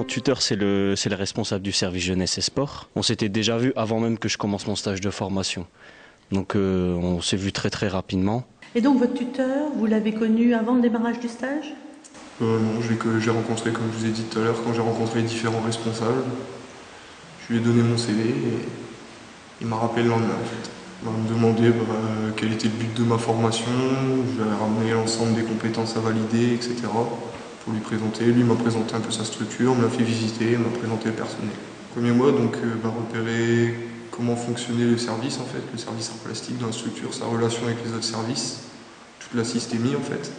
tuteur, c'est le responsable du service jeunesse et sport. On s'était déjà vu avant même que je commence mon stage de formation. Donc on s'est vu très très rapidement. Et donc votre tuteur, vous l'avez connu avant le démarrage du stage? Non, j'ai rencontré, comme je vous ai dit tout à l'heure, quand j'ai rencontré les différents responsables, je lui ai donné mon CV et il m'a rappelé le lendemain en fait. Il m'a demandé quel était le but de ma formation, je lui ai ramené l'ensemble des compétences à valider, etc. pour lui présenter. Lui m'a présenté un peu sa structure, me l'a fait visiter, m'a présenté le personnel. Premier mois, donc, repérer comment fonctionnait le service en fait, le service art plastique dans la structure, sa relation avec les autres services, toute la systémie en fait.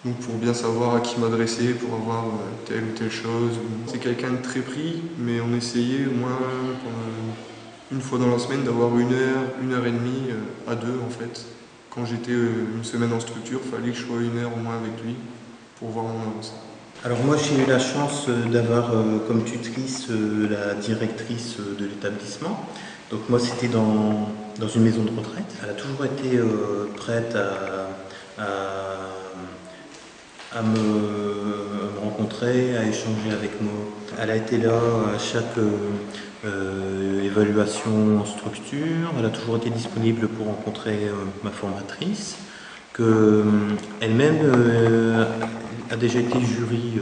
Donc pour bien savoir à qui m'adresser, pour avoir telle ou telle chose. C'est quelqu'un de très pris, mais on essayait au moins une fois dans la semaine d'avoir une heure et demie à deux en fait. Quand j'étais une semaine en structure, il fallait que je sois une heure au moins avec lui pour voir mon avancée. Alors moi j'ai eu la chance d'avoir comme tutrice la directrice de l'établissement. Donc moi c'était dans une maison de retraite. Elle a toujours été prête à me rencontrer, à échanger avec moi. Elle a été là à chaque évaluation en structure. Elle a toujours été disponible pour rencontrer ma formatrice. Elle-même a déjà été jury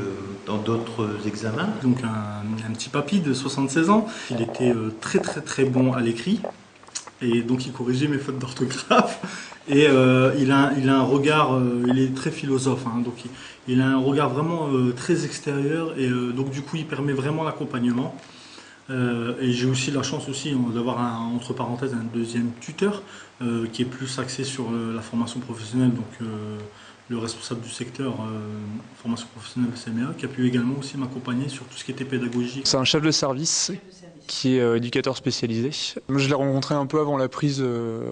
dans d'autres examens. Donc un petit papy de 76 ans. Il était très très très bon à l'écrit. Et donc il corrigeait mes fautes d'orthographe. Et il a un regard, il est très philosophe, hein, donc il a un regard vraiment très extérieur et donc du coup il permet vraiment l'accompagnement. Et j'ai aussi la chance aussi d'avoir entre parenthèses un deuxième tuteur qui est plus axé sur la formation professionnelle, donc le responsable du secteur formation professionnelle de CMA, qui a pu également aussi m'accompagner sur tout ce qui était pédagogique. C'est un chef de service qui est éducateur spécialisé. Je l'ai rencontré un peu avant la prise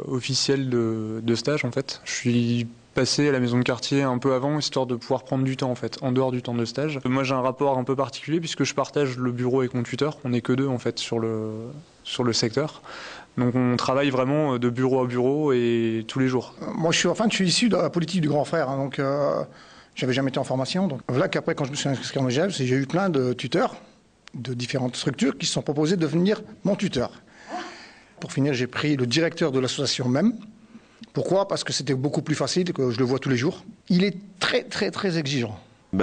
officielle de stage en fait. Je suis passé à la maison de quartier un peu avant, histoire de pouvoir prendre du temps en fait, en dehors du temps de stage. Moi j'ai un rapport un peu particulier puisque je partage le bureau avec mon tuteur. On n'est que deux en fait sur le secteur. Donc on travaille vraiment de bureau à bureau et tous les jours. Moi je suis issu de la politique du grand frère, hein, donc j'avais jamais été en formation. Donc voilà qu'après quand je me suis inscrit en EGEL, j'ai eu plein de tuteurs de différentes structures qui se sont proposés de devenir mon tuteur. Pour finir, j'ai pris le directeur de l'association même. Pourquoi? Parce que c'était beaucoup plus facile, que je le vois tous les jours. Il est très très très exigeant.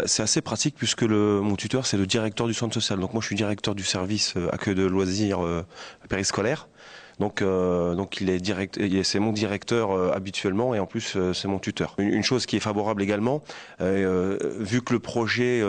C'est assez pratique puisque mon tuteur c'est le directeur du centre social. Donc moi je suis directeur du service accueil de loisirs périscolaire. Donc c'est mon directeur habituellement et en plus c'est mon tuteur. Une chose qui est favorable également, vu que le projet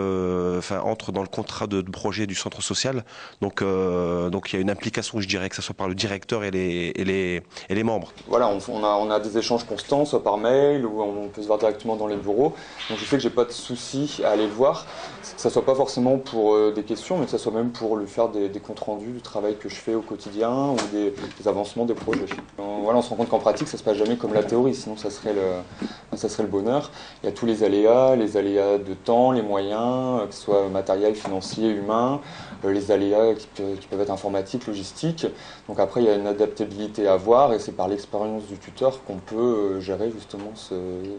entre dans le contrat de projet du centre social, donc il y a une implication, je dirais, que ce soit par le directeur et les membres. Voilà, on a des échanges constants, soit par mail ou on peut se voir directement dans les bureaux. Donc je sais que j'ai pas de souci à aller le voir, que ça soit pas forcément pour des questions, mais que ça soit même pour lui faire des comptes rendus du travail que je fais au quotidien ou des avancements des projets. Voilà, on se rend compte qu'en pratique, ça se passe jamais comme la théorie, sinon ça serait le bonheur. Il y a tous les aléas de temps, les moyens, que ce soit matériel, financier, humain, les aléas qui peuvent être informatiques, logistiques. Donc après, il y a une adaptabilité à avoir et c'est par l'expérience du tuteur qu'on peut gérer justement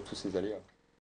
tous ces aléas.